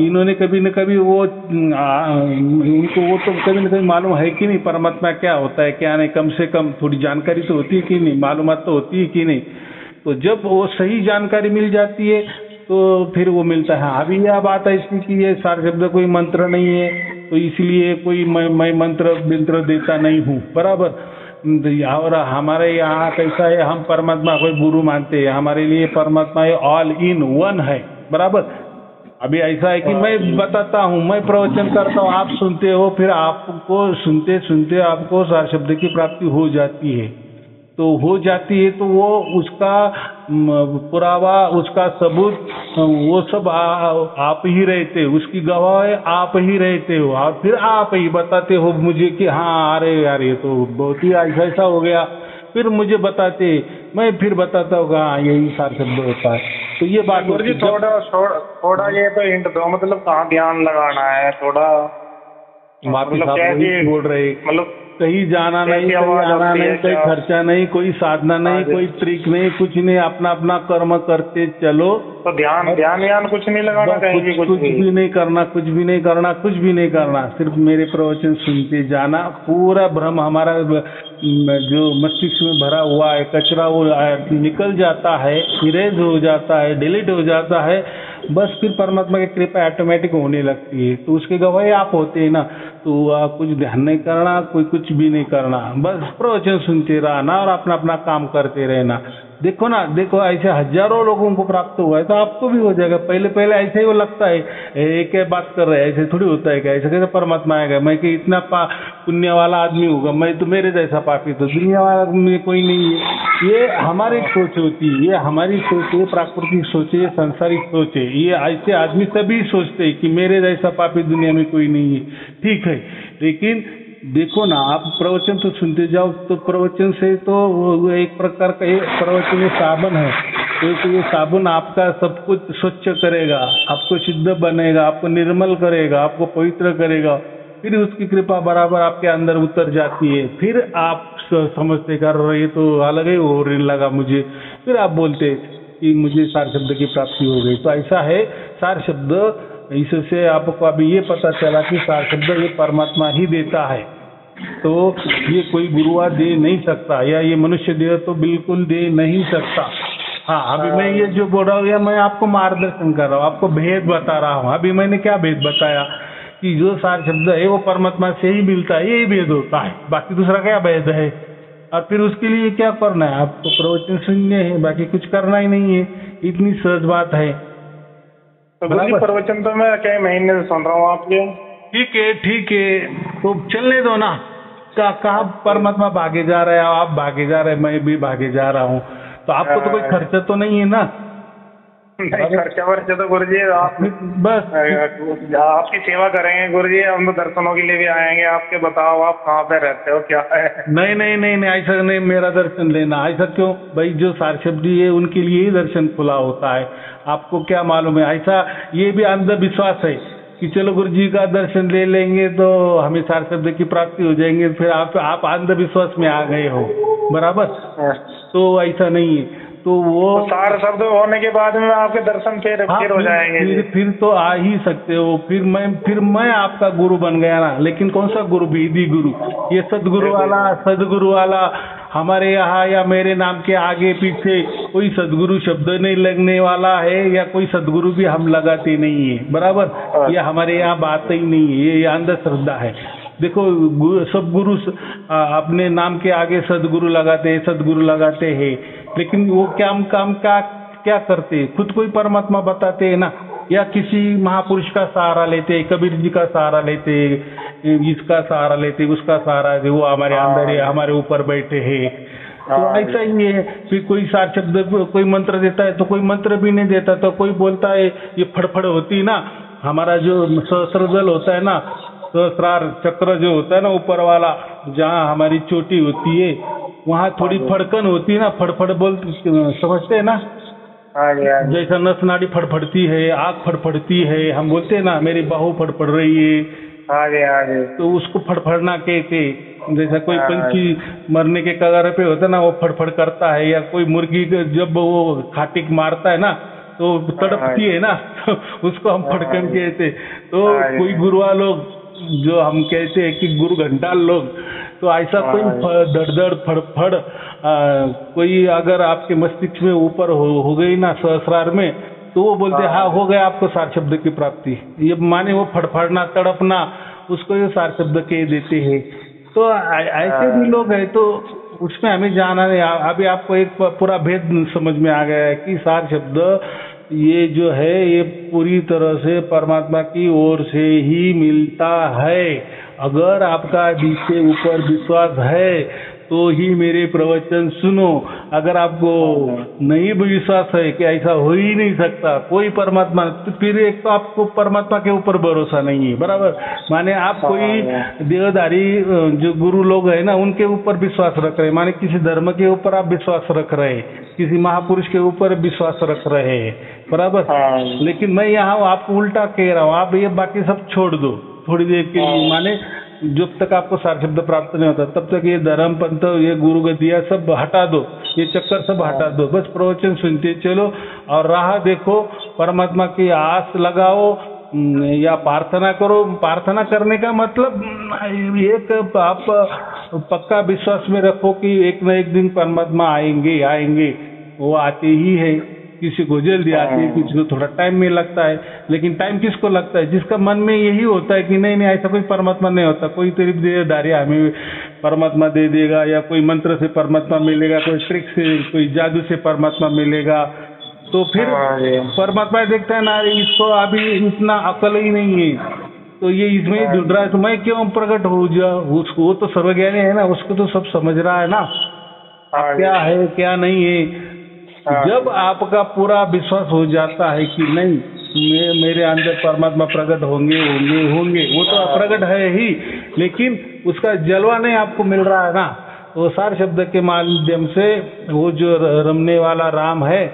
S2: इन्होंने कभी न कभी उनको वो तो कभी न कभी मालूम है कि नहीं परमात्मा क्या होता है, क्या नहीं। कम से कम थोड़ी जानकारी तो होती है कि नहीं, मालूमात तो होती है कि नहीं। तो जब वो सही जानकारी मिल जाती है तो फिर वो मिलता है। अभी यह बात है इसकी कि ये सार शब्द कोई मंत्र नहीं है, तो इसलिए कोई मैं मंत्र देता नहीं हूँ, बराबर। और हमारे यहाँ कैसा है, हम परमात्मा कोई गुरु मानते हैं, हमारे लिए परमात्मा ऑल इन वन है, बराबर। अभी ऐसा है कि मैं बताता हूँ, मैं प्रवचन करता हूँ, आप सुनते हो, फिर आपको सुनते सुनते आपको सार शब्द की प्राप्ति हो जाती है। तो हो जाती है तो वो उसका पुरावा, उसका सबूत, वो सब आप ही रहते हो, उसकी गवाह आप ही रहते हो। और फिर आप ही बताते हो मुझे कि हाँ अरे यार ये तो बहुत ही ऐसा हो गया। फिर मुझे बताते, मैं फिर बताता हूँ हाँ यही सार शब्द होता है। तो ये बात
S1: गुरुजी थोड़ा ये तो हिंट दो, मतलब कहाँ ध्यान लगाना है थोड़ा।
S2: मतलब क्या बोल रहे, मतलब कहीं जाना नहीं, कहीं आना नहीं, कहीं खर्चा नहीं, कोई साधना नहीं, कोई ट्रिक नहीं, कुछ नहीं, अपना अपना कर्म करते चलो।
S1: तो ध्यान कुछ नहीं लगाना, कहीं भी कुछ
S2: भी नहीं करना, कुछ भी नहीं करना, कुछ भी नहीं करना, सिर्फ मेरे प्रवचन सुनते जाना। पूरा भ्रम हमारा जो मस्तिष्क में भरा हुआ है कचरा वो निकल जाता है, इरेज हो जाता है, डिलीट हो जाता है। बस फिर परमात्मा की कृपा ऑटोमेटिक होने लगती है। तो उसके गवाही आप होते हैं ना, तो कुछ ध्यान नहीं करना, कोई कुछ भी नहीं करना, बस प्रवचन सुनते रहना और अपना अपना काम करते रहना। देखो ना, देखो ऐसे हजारों लोगों को प्राप्त हुआ है, तो आपको भी हो जाएगा। पहले पहले ऐसे ही वो लगता है, क्या बात कर रहे हैं, ऐसे थोड़ी होता है क्या, ऐसे कैसे परमात्मा आएगा, मैं कि इतना पुण्य वाला आदमी होगा, मैं तो मेरे जैसा पापी तो दुनिया वाला में कोई नहीं है। ये हमारी सोच होती है, ये हमारी सोच है, प्राकृतिक सोच है, सांसारिक सोच है। ये ऐसे आदमी सभी सोचते हैं कि मेरे जैसा पापी दुनिया में कोई नहीं है, ठीक है। लेकिन देखो ना, आप प्रवचन तो सुनते जाओ, तो प्रवचन से तो एक प्रकार का प्रवचन साबुन है, तो ये साबुन आपका सब कुछ स्वच्छ करेगा, आपको शुद्ध बनेगा, आपको निर्मल करेगा, आपको पवित्र करेगा। फिर उसकी कृपा बराबर आपके अंदर उतर जाती है। फिर आप समझते कर रहे तो अलग ही हो लगा मुझे, फिर आप बोलते कि मुझे सार शब्द की प्राप्ति हो गई। तो ऐसा है सार शब्द, इससे आपको अभी ये पता चला कि सार शब्द ये परमात्मा ही देता है, तो ये कोई गुरुआ दे नहीं सकता, या ये मनुष्य देह तो बिल्कुल दे नहीं सकता। हाँ, अभी मैं ये जो बोल रहा हूँ, या मैं आपको मार्गदर्शन कर रहा हूँ, आपको भेद बता रहा हूँ। अभी मैंने क्या भेद बताया कि जो सार शब्द है वो परमात्मा से ही मिलता है, यही भेद होता है, बाकी दूसरा क्या भेद है। और फिर उसके लिए क्या करना है, आपको प्रवचन सुनने हैं, बाकी कुछ करना ही नहीं है, इतनी सहज बात है।
S1: तो प्रवचन तो मैं कई महीने से सुन रहा हूँ आपके।
S2: ठीक है, तो चलने दो ना। कहाँ परमात्मा भागे जा रहे हैं, आप भागे जा रहे हैं, मैं भी भागे जा रहा हूँ, तो आपको तो कोई खर्चा तो नहीं है ना।
S1: नहीं, खर्चा वर्चा तो गुरुजी आप
S2: बस
S1: आपकी सेवा करेंगे गुरुजी, हम तो दर्शनों के लिए भी आएंगे आपके। बताओ आप कहाँ पे रहते हो, क्या है?
S2: नहीं नहीं नहीं नहीं, ऐसा नहीं, मेरा दर्शन लेना ऐसा क्यों भाई? जो सारशब्दी है उनके लिए ही दर्शन खुला होता है, आपको क्या मालूम है? ऐसा ये भी अंधविश्वास है कि चलो गुरु जी का दर्शन ले लेंगे तो हमें सारशब्द की प्राप्ति हो जाएंगे, फिर आप अंधविश्वास में आ गए हो, बराबर? तो ऐसा नहीं है। तो वो
S1: सार शब्द होने के बाद में आपके दर्शन फिर हो जाएंगे।
S2: फिर तो आ ही सकते हो। फिर मैं आपका गुरु बन गया ना। लेकिन कौन सा गुरु? विधि गुरु। ये सदगुरु वाला हमारे यहाँ या मेरे नाम के आगे पीछे कोई सदगुरु शब्द नहीं लगने वाला है, या कोई सदगुरु भी हम लगाते नहीं है, बराबर? ये हमारे यहाँ बात ही नहीं है, ये अंधश्रद्धा है। देखो सब गुरु अपने नाम के आगे सदगुरु लगाते हैं, लेकिन वो काम क्या करते? खुद कोई परमात्मा बताते हैं ना, या किसी महापुरुष का सहारा लेते, कबीर जी का सहारा लेते, इसका सहारा लेते, उसका सहारा, वो हमारे अंदर है, हमारे ऊपर बैठे हैं। तो ऐसा ही है। फिर कोई सार शब्द, कोई मंत्र देता है तो कोई मंत्र भी नहीं देता, तो कोई बोलता है ये फड़फड़ होती ना, हमारा जो सहस्त्रदल होता है ना, सहस्रार चक्र जो होता है ना ऊपर वाला, जहाँ हमारी चोटी होती है वहाँ थोड़ी फड़कन होती है ना, फड़फड़ बोलते, समझते हैं ना? जैसा नस नाड़ी फड़फड़ती है, आँख फड़फड़ती है, हम बोलते हैं ना मेरी बाहु फड़फड़ रही है, तो उसको फड़फड़ना कहते। जैसा कोई पंछी मरने के कगार पे होता है ना, वो फड़फड़ करता है, या कोई मुर्गी जब वो खाटिक मारता है ना तो तड़पती है ना, उसको हम फड़कन कहते। तो कोई गुरुआ लोग जो हम कहते हैं कि गुरु घंटाल लोग, तो ऐसा कोई धड़ फड़फड़ कोई अगर आपके मस्तिष्क में ऊपर हो गई ना सहस्रार में, तो वो बोलते हाँ हो गया आपको सार शब्द की प्राप्ति। ये माने वो फड़फड़ना तड़पना, उसको ये सार शब्द कह देते हैं। तो ऐसे भी लोग हैं, तो उसमें हमें जाना नहीं। अभी आपको एक पूरा भेद समझ में आ गया है कि सार शब्द ये जो है ये पूरी तरह से परमात्मा की ओर से ही मिलता है। अगर आपका इसके ऊपर विश्वास है तो ही मेरे प्रवचन सुनो। अगर आपको नहीं विश्वास है कि ऐसा हो ही नहीं सकता कोई परमात्मा, तो फिर एक तो आपको परमात्मा के ऊपर भरोसा नहीं है, बराबर? माने आप कोई देहधारी जो गुरु लोग है ना उनके ऊपर विश्वास रख रहे हैं, माने किसी धर्म के ऊपर आप विश्वास रख रहे हैं, किसी महापुरुष के ऊपर विश्वास रख रहे हैं, बराबर? लेकिन मैं यहाँ आपको उल्टा कह रहा हूँ, आप ये बाकी सब छोड़ दो थोड़ी देर के लिए। माने जब तक आपको सार शब्द प्राप्त नहीं होता तब तक ये धर्म पंथ, ये गुरु गद्दियाँ सब हटा दो, ये चक्कर सब हटा दो, बस प्रवचन सुनते चलो और राह देखो, परमात्मा की आस लगाओ या प्रार्थना करो। प्रार्थना करने का मतलब एक आप पक्का विश्वास में रखो कि एक न एक दिन परमात्मा आएंगे, वो आते ही है। किसी को जल्दी आती है, किसी को थोड़ा टाइम में लगता है, लेकिन टाइम किसको लगता है? जिसका मन में यही होता है कि नहीं ऐसा कोई परमात्मा नहीं होता, कोई तेरी देहधारी हमें परमात्मा दे देगा, या कोई मंत्र से परमात्मा मिलेगा, कोई ट्रिक से, कोई जादू से परमात्मा मिलेगा, तो फिर परमात्मा देखता है ना इसको अभी इतना अकल ही नहीं है, तो ये इसमें ढूंढ रहा है, तो मैं क्यों प्रकट हो जाऊँ? उसको, वो तो सर्वज्ञानी है ना, उसको तो सब समझ रहा है ना क्या है क्या नहीं है। जब आपका पूरा विश्वास हो जाता है कि नहीं मेरे अंदर परमात्मा प्रकट होंगे, वो तो प्रकट है ही, लेकिन उसका जलवा नहीं आपको मिल रहा है ना, तो सार शब्द के माध्यम से वो जो रमने वाला राम है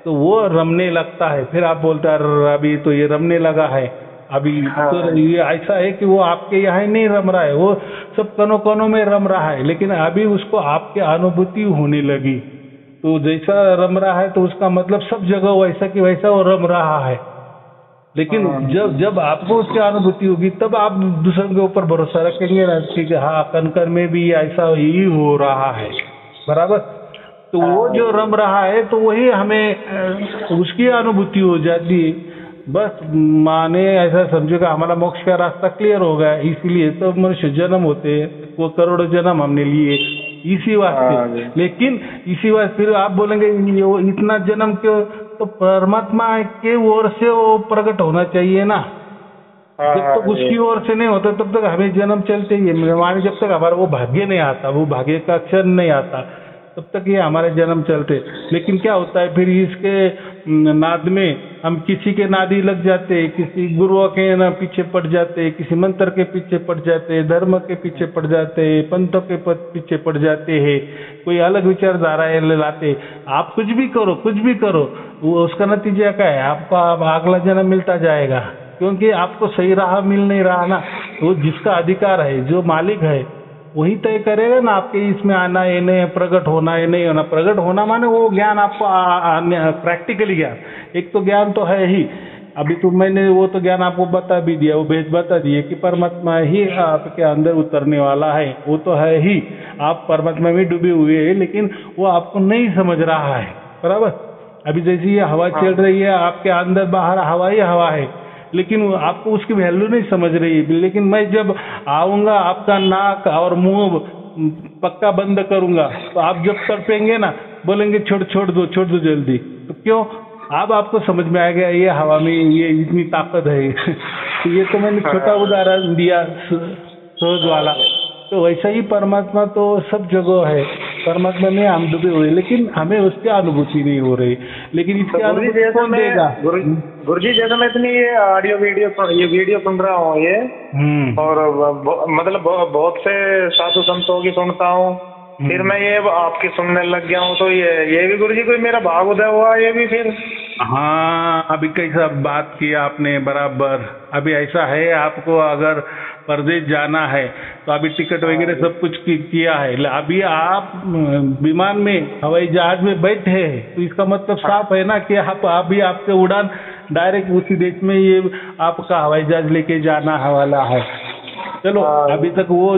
S2: तो वो रमने लगता है। फिर आप बोलते हैं अभी तो ये रमने लगा है, अभी तो ये ऐसा है कि वो आपके यहाँ नहीं रम रहा है, वो सब कनों कनों में रम रहा है, लेकिन अभी उसको आपके अनुभूति होने लगी। तो जैसा रम रहा है तो उसका मतलब सब जगह वैसा कि वैसा वो रम रहा है, लेकिन जब आपको उसकी अनुभूति होगी तब आप दूसरों के ऊपर भरोसा रखेंगे ना कि हाँ कनकर में भी ऐसा ही हो रहा है, बराबर? तो वो जो रम रहा है तो वही हमें उसकी अनुभूति हो जाती है। बस माने ऐसा समझो कि हमारा मोक्ष का रास्ता क्लियर हो गया, इसलिए तो मनुष्य जन्म होते हैं, वो करोड़ों जन्म हमने लिए इसी वास्ते। लेकिन इसी वास्ते फिर आप बोलेंगे ये इतना जन्म क्यों? तो परमात्मा के ओर से वो प्रकट होना चाहिए ना, जब तक उसकी ओर से नहीं होता तब तक हमें जन्म चलते ही है। माने जब तक हमारा वो भाग्य नहीं आता, वो भाग्य का क्षण नहीं आता, तब तक ये हमारे जन्म चलते। लेकिन क्या होता है फिर इसके नाद में हम किसी के नादी लग जाते, किसी गुरुओं के ना पीछे पड़ जाते, किसी मंत्र के पीछे पड़ जाते, धर्म के पीछे पड़ जाते, पंथों के पीछे पड़ जाते हैं, कोई अलग विचारधाराएं लाते। आप कुछ भी करो, कुछ भी करो, वो उसका नतीजा क्या है? आपको अगला जन्म मिलता जाएगा, क्योंकि आपको सही राह मिल नहीं रहा ना। वो जिसका अधिकार है, जो मालिक है, वही तय करेगा ना आपके इसमें आना है नहीं, प्रकट होना है नहीं होना। प्रकट होना माने वो ज्ञान आपको प्रैक्टिकली ज्ञान, एक तो ज्ञान तो है ही। अभी तो मैंने वो तो ज्ञान आपको बता भी दिया, वो भेद बता दिए कि परमात्मा ही आपके अंदर उतरने वाला है, वो तो है ही। आप परमात्मा में डूबे हुए हैं, लेकिन वो आपको नहीं समझ रहा है, बराबर। अभी जैसे ये हवा चल रही है, आपके अंदर बाहर हवा ही हवा है, लेकिन आपको उसकी वैल्यू नहीं समझ रही है। लेकिन मैं जब आऊँगा, आपका नाक और मुंह पक्का बंद करूँगा, तो आप जब तड़पेंगे ना, बोलेंगे छोड़ दो जल्दी। तो क्यों? अब आपको समझ में आ गया ये हवा में ये इतनी ताकत है। तो ये तो मैंने छोटा उदाहरण दिया सहज वाला। तो वैसा ही परमात्मा तो सब जगह है, परमात्मा में हम डूबे हुए, लेकिन हमें उसकी अनुभूति नहीं हो रही। लेकिन इसकी अनुभूति कौन देगा?
S1: गुरुजी, जैसे मैं इतनी ये वीडियो सुन रहा हूँ ये, और मतलब बहुत से साधु संतों की सुनता हूँ, फिर मैं ये आपकी सुनने लग गया हूँ। तो ये भी गुरुजी कोई मेरा भाग उदय हुआ ये भी फिर?
S2: हाँ, अभी कैसा बात किया आपने, बराबर। अभी ऐसा है, आपको अगर परदेश जाना है तो अभी टिकट वगैरह सब कुछ किया है। अभी आप विमान में, हवाई जहाज में बैठे हैं, तो इसका मतलब साफ है ना कि अभी आपके उड़ान डायरेक्ट उसी देश में ये आपका हवाई जहाज लेके जाना वाला है। चलो, अभी तक वो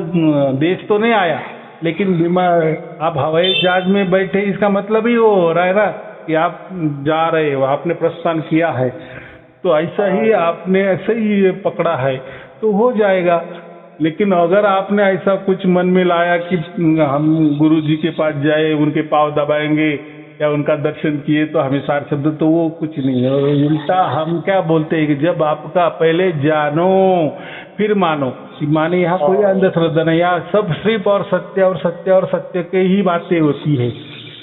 S2: देश तो नहीं आया, लेकिन विमान, आप हवाई जहाज में बैठे, इसका मतलब ही वो हो रहा है ना कि आप जा रहे हो, आपने प्रस्थान किया है। तो ऐसा ही आपने ऐसे ही पकड़ा है तो हो जाएगा। लेकिन अगर आपने ऐसा कुछ मन में लाया कि हम गुरु जी के पास जाए, उनके पाँव दबाएंगे या उनका दर्शन किए तो हमें सारे शब्द, तो वो कुछ नहीं है। उल्टा हम क्या बोलते हैं कि जब आपका पहले जानो फिर मानो, माने यहाँ कोई अंधश्रद्धा नहीं, यहाँ सब सिर्फ और सत्य के ही बातें होती है।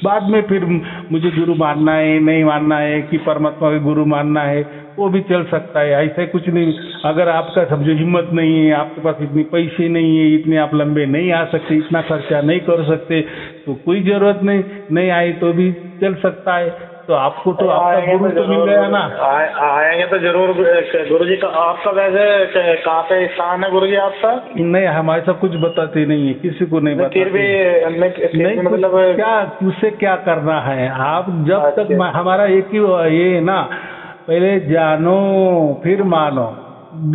S2: बाद में फिर मुझे गुरु मानना है नहीं मानना है, कि परमात्मा के गुरु मानना है, वो भी चल सकता है। ऐसा कुछ नहीं। अगर आपका समझो हिम्मत नहीं है, आपके पास इतनी पैसे नहीं है, इतने आप लंबे नहीं आ सकते, इतना खर्चा नहीं कर सकते, तो कोई जरूरत नहीं आई तो भी चल सकता है। तो आपको तो आपका गुरु तो मिल गया ना।
S1: आएंगे तो जरूर गुरुजी का। आपका वैसे कहाँ पे स्थान है गुरुजी आपका?
S2: नहीं, हमारे सब कुछ बताते नहीं है, किसी को नहीं बताते।
S1: फिर भी नहीं, मतलब
S2: क्या उससे क्या करना है? आप जब तक हमारा एक ही ये ना, पहले जानो फिर मानो।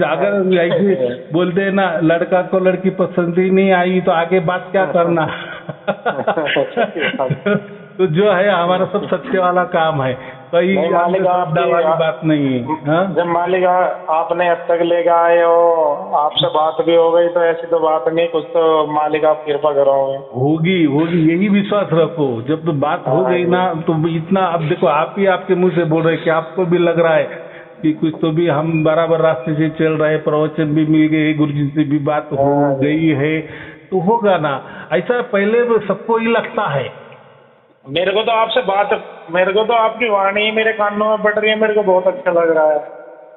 S2: अगर ऐसे बोलते हैं ना, लड़का को लड़की पसंद ही नहीं आई तो आगे बात क्या करना। तो जो है हमारा सब सत्य वाला काम है, कोई वाली बात नहीं है।
S1: जब मालिक आपने अब तक ले आए हो, आपसे बात भी हो गई, तो ऐसी तो बात नहीं, कुछ तो मालिक आप कृपा करोगे।
S2: होगी, यही विश्वास रखो। जब तो बात हो गई ना, तो इतना, अब देखो आप ही आपके मुंह से बोल रहे कि आपको भी लग रहा है कि कुछ तो भी हम बराबर रास्ते से चल रहे, प्रवचन भी मिल गए, गुरुजी से भी बात हो गई है, तो होगा ना। ऐसा पहले सबको ही लगता है।
S1: मेरे को तो आपकी वाणी मेरे कानों में पड़ रही है, मेरे को बहुत अच्छा लग रहा है।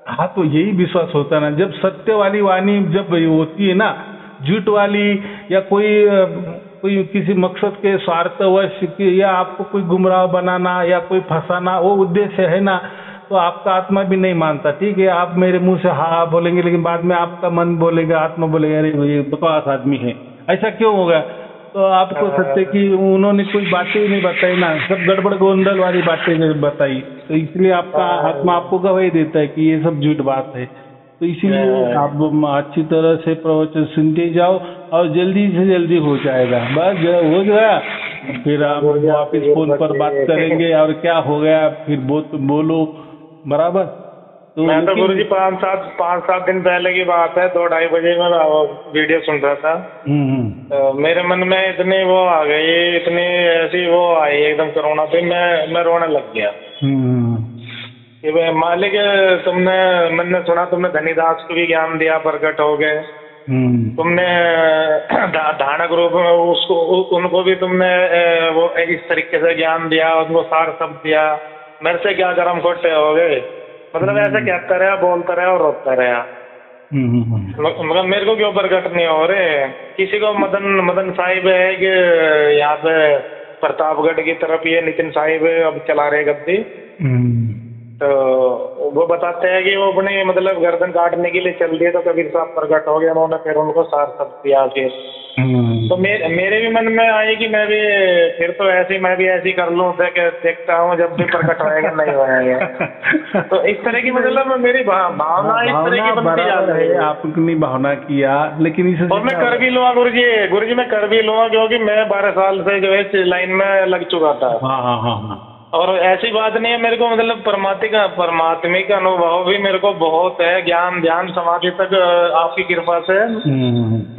S2: हाँ, तो यही विश्वास होता है ना, जब सत्य वाली वाणी जब होती है ना, झूठ वाली या कोई किसी मकसद के स्वार्थवश या आपको कोई गुमराह बनाना या कोई फंसाना, वो उद्देश्य है ना, तो आपका आत्मा भी नहीं मानता। ठीक है, आप मेरे मुंह से हाँ बोलेंगे, लेकिन बाद में आपका मन बोलेगा, आत्मा बोलेगा, अरे ये बकवास आदमी है। ऐसा क्यों होगा? तो आपको सत्य की उन्होंने कोई बातें ही नहीं बताई ना, सब गड़बड़ गोंदल वाली बातें बताई, तो इसलिए आपका आत्मा आपको गवाही देता है कि ये सब झूठ बात है। तो इसीलिए आप अच्छी तरह से प्रवचन सुनते जाओ और जल्दी से जल्दी हो जाएगा। बस हो गया, फिर आप वापिस फोन पर बात करेंगे और क्या हो गया फिर बोलो, बराबर। तो
S1: मैं तो गुरुजी 5-7 दिन पहले की बात है, 2-2:30 बजे में वीडियो सुन रहा था। मेरे मन में इतनी वो आ गई, इतनी ऐसी वो आई एकदम कोरोना पे, मैं रोने लग गया कि भाई मालिक, मैंने सुना तुमने धनीदास को भी ज्ञान दिया, प्रकट हो गए। तुमने धानक रूप में उनको भी तुमने वो इस तरीके से ज्ञान दिया, उनको सार शब्द दिया, मेरे से क्या गरम खोटे हो गए, मतलब ऐसे कहता रहा, बोलता रहा और रोता रहा। मतलब मेरे को क्यों प्रकट नहीं हो रहे। किसी को मदन साहिब है कि यहाँ पे प्रतापगढ़ की तरफ ये नितिन साहिब अब चला रहे गद्दी, तो वो बताते हैं कि वो अपने मतलब गर्दन काटने के लिए चल दिए, तो कबीर साहब प्रकट हो गए, उन्होंने फिर उनको सार सब दिया। फिर तो मेरे भी मन में आए कि मैं भी फिर तो ऐसे मैं भी ऐसे ही कर लूं, देखता हूँ जब भी प्रकट होएगा नहीं होएगा। तो इस तरह की मतलब मेरी भावना इस तरह की बनती जा रही है।
S2: आपने भावना किया, लेकिन इसे
S1: और मैं कर भी लूँगा गुरुजी मैं कर भी लूँगा, क्योंकि मैं 12 साल से जो है इस लाइन में लग चुका था।
S2: हाँ।
S1: और ऐसी बात नहीं है, मेरे को मतलब परमात्मिक अनुभव भी मेरे को बहुत है, ज्ञान ध्यान समाधि तक आपकी कृपा से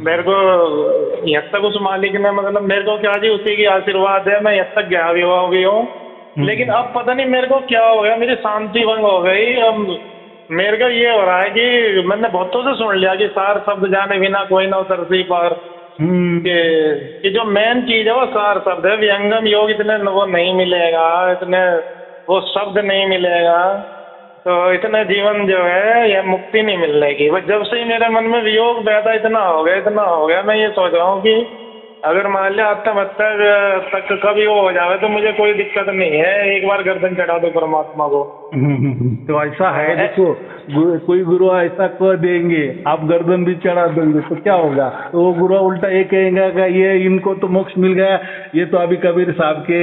S1: मेरे को यहाँ तक उस मालिक ने मतलब मेरे को क्या जी उसी की आशीर्वाद है, मैं यहाँ तक गया भी हूँ। लेकिन अब पता नहीं मेरे को क्या हो गया, मेरी शांति भंग हो गई। अब मेरे को ये हो रहा है कि मैंने बहुतों से सुन लिया कि सार शब्द जाने बिना कोई ना उतरती पार, कि जो मेन चीज है वो सार शब्द है। व्यंगम योग इतने वो नहीं मिलेगा, इतने वो शब्द नहीं मिलेगा, तो इतने जीवन जो है यह मुक्ति नहीं मिलने की। बस जब से ही मेरे मन में वियोग पैदा इतना हो गया, मैं ये सोच रहा हूँ कि अगर मान लिया आत्महत्या तक कभी वो हो जाए तो मुझे कोई दिक्कत नहीं है, एक बार गर्दन चढ़ा दो परमात्मा को।
S2: तो ऐसा है, देखो कोई गुरु ऐसा कह देंगे आप गर्दन भी चढ़ा देंगे तो क्या होगा, तो वो गुरु उल्टा ये कहेंगे कि ये इनको तो मोक्ष मिल गया, ये तो अभी कबीर साहब के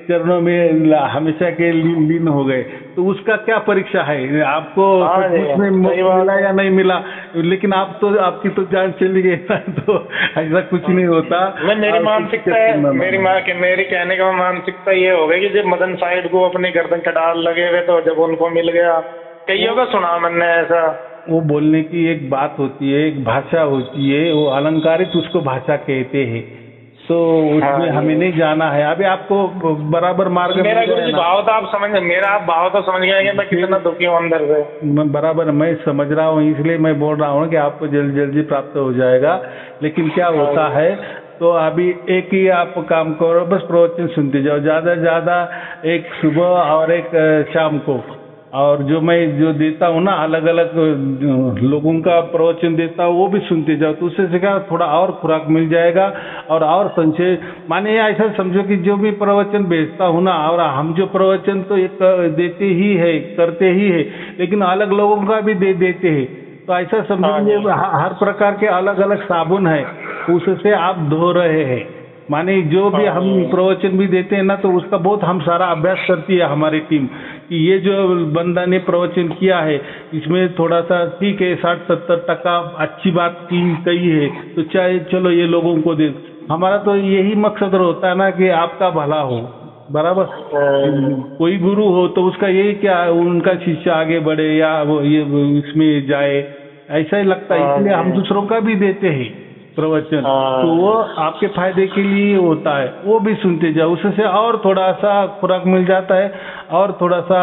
S2: चरणों में हमेशा के लीन हो गए, तो उसका क्या परीक्षा है आपको, उसमें मोक्ष मिला या नहीं मिला। लेकिन आप तो आपकी तो जान चली गई, तो ऐसा कुछ नहीं होता।
S1: मेरी मानसिकता है, मेरी कहने का मानसिकता ये हो गई कि जब मदन साहिब को अपने गर्दन चढ़ा लगे हुए, तो जब उनको मिल गया, कईयों का सुना मैंने ऐसा।
S2: वो बोलने की एक बात होती है, एक भाषा होती है, वो अलंकारित उसको भाषा कहते हैं, तो उसमें हमें नहीं जाना है। अभी आपको बराबर मार्ग
S1: मेरा गुरुजी भाव तो आप समझ, मेरा आप भाव तो समझ गए मैं कितना दुखी हूँ अंदर से।
S2: बराबर मैं समझ रहा हूँ, इसलिए मैं बोल रहा हूँ कि आपको जल्दी प्राप्त हो जाएगा। लेकिन क्या होता है, तो अभी एक ही आप काम करो, बस प्रवचन सुनते जाओ, ज़्यादा से ज़्यादा एक सुबह और एक शाम को, और जो मैं जो देता हूँ ना अलग अलग लोगों का प्रवचन देता हूँ वो भी सुनते जाओ, तो उससे क्या थोड़ा और खुराक मिल जाएगा और संशय। माने ऐसा समझो कि जो भी प्रवचन भेजता हूँ ना, और हम जो प्रवचन तो एक देते ही है, करते ही है, लेकिन अलग लोगों का भी देते हैं। तो ऐसा समझो हर प्रकार के अलग अलग साबुन है, उससे आप धो रहे हैं। माने जो भी हम प्रवचन भी देते हैं ना, तो उसका बहुत हम सारा अभ्यास करती है हमारी टीम, कि ये जो बंदा ने प्रवचन किया है इसमें थोड़ा सा ठीक है 60-70% अच्छी बात कही है, तो चाहे चलो ये लोगों को दे। हमारा तो यही मकसद होता है ना कि आपका भला हो, बराबर। कोई गुरु हो तो उसका यही क्या, उनका शिष्य आगे बढ़े या वो ये इसमें जाए, ऐसा ही लगता है। इसलिए हम दूसरों का भी देते हैं प्रवचन, तो वो आपके फायदे के लिए होता है, वो भी सुनते जाओ, उससे और थोड़ा सा खुराक मिल जाता है, और थोड़ा सा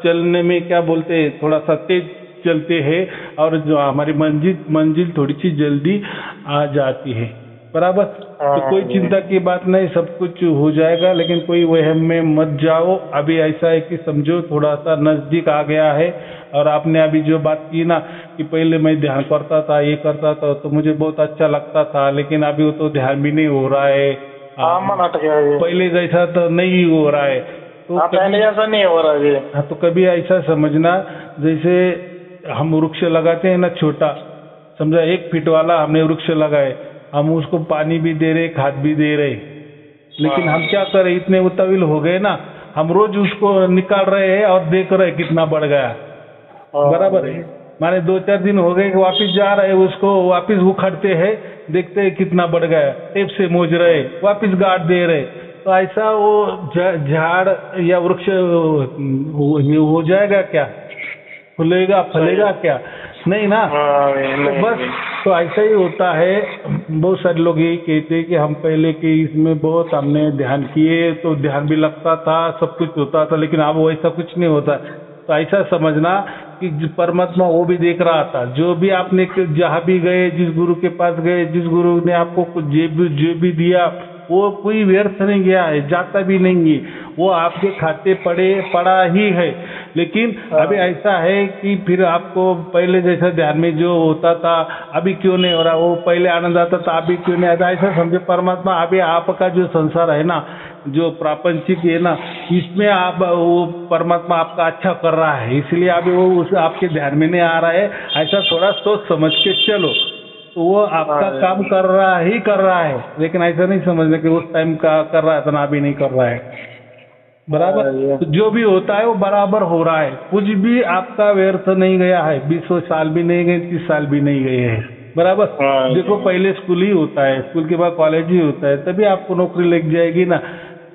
S2: चलने में क्या बोलते हैं, थोड़ा सा तेज चलते हैं, और जो हमारी मंजिल थोड़ी सी जल्दी आ जाती है, बराबर। तो कोई चिंता की बात नहीं, सब कुछ हो जाएगा। लेकिन कोई वहम में मत जाओ। अभी ऐसा है कि समझो थोड़ा सा नजदीक आ गया है, और आपने अभी जो बात की ना कि पहले मैं ध्यान करता था, ये करता था, तो मुझे बहुत अच्छा लगता था, लेकिन अभी वो तो ध्यान भी नहीं हो रहा है, पहले जैसा तो नहीं हो रहा है, तो
S1: पहले ऐसा नहीं हो रहा है।
S2: हाँ, तो कभी ऐसा समझना जैसे हम वृक्ष लगाते हैं ना, छोटा समझा 1 फीट वाला हमने वृक्ष लगाए, हम उसको पानी भी दे रहे, खाद भी दे रहे, लेकिन हम क्या करें, इतने उतावल हो गए ना, हम रोज उसको निकाल रहे हैं और देख रहे कितना बढ़ गया, बराबर है। माने 2-4 दिन हो गए, वापिस जा रहे हैं, उसको वापिस उखाड़ते हैं, देखते हैं कितना बढ़ गया, टेप से मोज रहे, वापिस गाड़ दे रहे। तो ऐसा वो झाड़ या वृक्ष हो जाएगा क्या, फूलेगा फलेगा क्या, नहीं ना। तो बस तो ऐसा ही होता है। बहुत सारे लोग यही कहते हैं कि हम पहले के इसमें बहुत हमने ध्यान किए, तो ध्यान भी लगता था, सब कुछ होता था, लेकिन अब वैसा कुछ नहीं होता। तो ऐसा समझना कि परमात्मा वो भी देख रहा था, जो भी आपने जहाँ भी गए, जिस गुरु के पास गए, जिस गुरु ने आपको कुछ जो भी दिया, वो कोई व्यर्थ नहीं गया है, जाता भी नहीं है, वो आपके खाते पड़ा ही है। लेकिन अभी ऐसा है कि फिर आपको पहले जैसा ध्यान में जो होता था अभी क्यों नहीं हो रहा, वो पहले आनंद आता था अभी क्यों नहीं आता, ऐसा समझे परमात्मा अभी आपका जो संसार है ना, जो प्रापंचिक है ना, इसमें आप वो परमात्मा आपका अच्छा कर रहा है, इसलिए अभी वो उस आपके ध्यान में नहीं आ रहा है। ऐसा थोड़ा सोच समझ के चलो, तो वो आपका काम कर रहा है, लेकिन ऐसा नहीं समझना कि उस टाइम का कर रहा है तो ना अभी नहीं कर रहा है। बराबर, तो जो भी होता है वो बराबर हो रहा है, कुछ भी आपका व्यर्थ नहीं गया है, 20 साल भी नहीं गए, 30 साल भी नहीं गए हैं। बराबर, देखो पहले स्कूल ही होता है, स्कूल के बाद कॉलेज ही होता है, तभी आपको नौकरी लग जाएगी ना।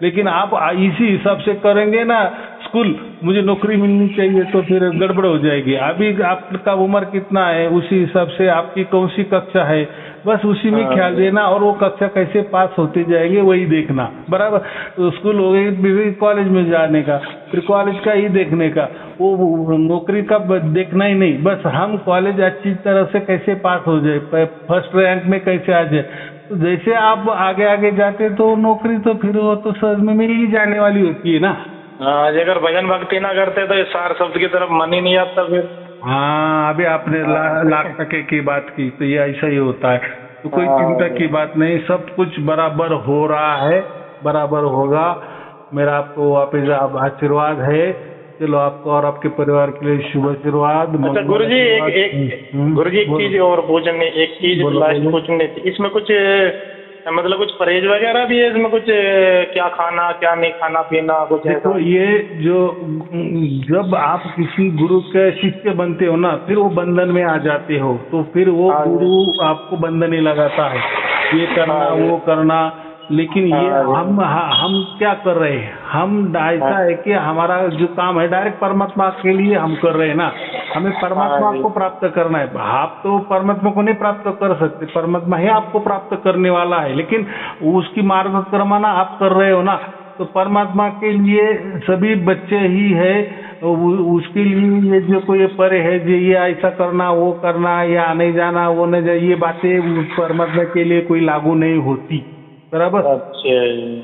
S2: लेकिन आप इसी हिसाब से करेंगे ना स्कूल, मुझे नौकरी मिलनी चाहिए, तो फिर गड़बड़ हो जाएगी। अभी आपका उम्र कितना है, उसी हिसाब से आपकी कौन सी कक्षा है, बस उसी में ख्याल देना, और वो कक्षा कैसे पास होते जाएंगे वही देखना। बराबर, तो स्कूल हो गई, फिर कॉलेज में जाने का, फिर कॉलेज का ही देखने का, वो नौकरी का देखना ही नहीं, बस हम कॉलेज अच्छी तरह से कैसे पास हो जाए, फर्स्ट रैंक में कैसे आ जाए। तो जैसे आप आगे आगे जाते तो नौकरी तो फिर वो तो सहज में मिल ही जाने वाली होती है ना।
S1: हाँ, अगर भजन भक्ति ना करते तो इस सार शब्द की तरफ मन ही नहीं आता फिर।
S2: हाँ, अभी आपने लाख टके की बात की, तो ये ऐसा ही होता है, तो कोई चिंता की बात नहीं, सब कुछ बराबर हो रहा है, बराबर होगा। मेरा आपको वापस आशीर्वाद है, चलो आपको और आपके परिवार के लिए शुभ आशीर्वाद।
S1: अच्छा गुरुजी, एक चीज और पूछनी, एक चीज लास्ट पूछनी थी, इसमें कुछ मतलब कुछ परहेज वगैरह भी है इसमें, कुछ क्या खाना क्या नहीं खाना पीना कुछ?
S2: देखो ये जो जब आप किसी गुरु के शिष्य बनते हो ना, फिर वो बंधन में आ जाते हो, तो फिर वो गुरु आपको बंधन ही लगाता है, ये करना वो करना। लेकिन ये हम क्या कर रहे हैं, हम ऐसा है कि हमारा जो काम है डायरेक्ट परमात्मा के लिए हम कर रहे हैं ना, हमें परमात्मा को प्राप्त करना है। आप तो परमात्मा को नहीं प्राप्त कर सकते, परमात्मा ही आपको प्राप्त करने वाला है, लेकिन उसकी मार्गक्रमण आप कर रहे हो ना, तो परमात्मा के लिए सभी बच्चे ही है, उसके लिए ये जो कोई परे है जो ये ऐसा करना वो करना या आने जाना वो नहीं जाए, ये बातें परमात्मा के लिए कोई लागू नहीं होती। बराबर,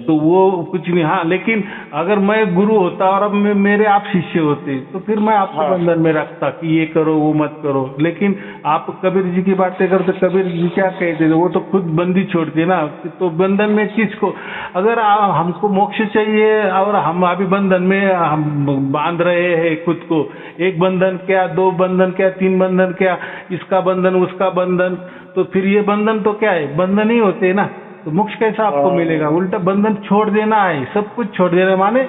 S2: तो वो कुछ नहीं। हाँ, लेकिन अगर मैं गुरु होता और अब मेरे आप शिष्य होते तो फिर मैं आपको बंधन में रखता कि ये करो वो मत करो। लेकिन आप कबीर जी की बातें करते, कबीर जी क्या कहते थे, वो तो खुद बंदी छोड़ते ना, तो बंधन में किसको? अगर हमको मोक्ष चाहिए और हम अभी बंधन में हम बांध रहे हैं खुद को, एक बंधन क्या, दो बंधन क्या, तीन बंधन क्या, इसका बंधन उसका बंधन, तो फिर ये बंधन तो क्या है, बंधन ही होते ना, तो मोक्ष कैसा आपको मिलेगा? उल्टा बंधन छोड़ देना है, सब कुछ छोड़ देना, माने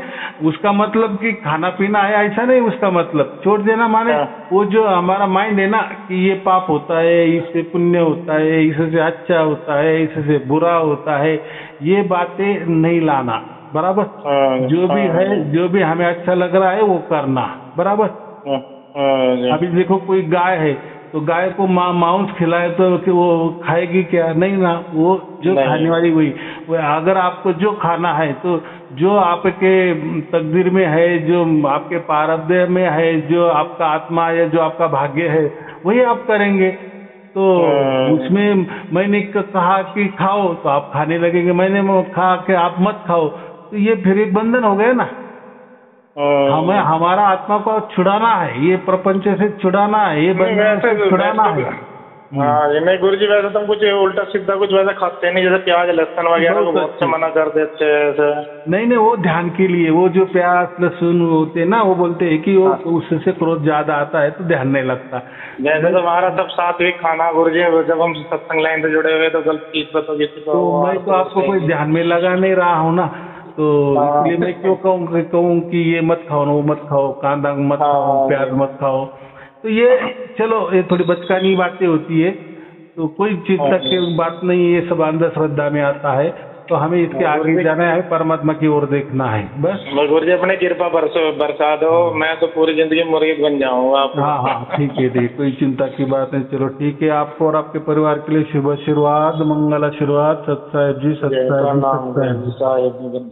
S2: उसका मतलब कि खाना पीना है ऐसा नहीं, उसका मतलब छोड़ देना माने वो जो हमारा माइंड है ना कि ये पाप होता है, इससे पुण्य होता है, इससे अच्छा होता है, इससे बुरा होता है, ये बातें नहीं लाना। बराबर, जो भी है, जो भी हमें अच्छा लग रहा है वो करना। बराबर, अभी देखो कोई गाय है तो गाय को मांस खिलाए तो कि वो खाएगी क्या? नहीं ना, वो जो खाने वाली वही। अगर आपको जो खाना है तो जो आपके तकदीर में है, जो आपके प्रारब्ध में है, जो आपका आत्मा या जो आपका भाग्य है वही आप करेंगे। तो उसमें मैंने कहा कि खाओ तो आप खाने लगेंगे, मैंने कहा कि आप मत खाओ, तो ये फिर एक बंधन हो गया ना। हमें हमारा आत्मा को छुड़ाना है, ये प्रपंच से छुड़ाना है, ये बंधन से छुड़ाना है।
S1: हाँ जी, नहीं गुरुजी वैसे तुम कुछ उल्टा सीधा कुछ वैसा खाते नहीं, जैसे प्याज लहसुन वगैरह को बहुत से मना कर देते हैं।
S2: नहीं, वो ध्यान के लिए, वो जो प्याज लहसुन होते हैं ना, वो बोलते हैं कि वो उससे क्रोध ज्यादा आता है तो ध्यान नहीं लगता।
S1: जैसे तो हमारा सब सात्विक खाना गुरुजी, जब हम सत्संग लाइन से जुड़े हुए तो गलत चीज पर
S2: तो मैं तो आपको कोई ध्यान में लगा नहीं रहा हूँ ना, तो इसलिए मैं क्यों कहूँ कि ये मत खाओ वो मत खाओ, कांदा मत खाओ, प्याज मत खाओ। तो ये चलो ये थोड़ी बचकानी बातें होती है, तो कोई चिंता की बात नहीं, ये सब अंधश्रद्धा में आता है, तो हमें इसके आगे जाना है, परमात्मा की ओर देखना है बस।
S1: गुरुजी अपने कृपा बरसा दो, मैं तो पूरी जिंदगी मुर्गिद बन जाऊंगा।
S2: हाँ, ठीक है, कोई चिंता की बात नहीं। चलो ठीक है, आपको और आपके परिवार के लिए शुभ आशीर्वाद, मंगल आशीर्वाद। सत साहिब जी, सत साहिब जी, सत साहिब जी।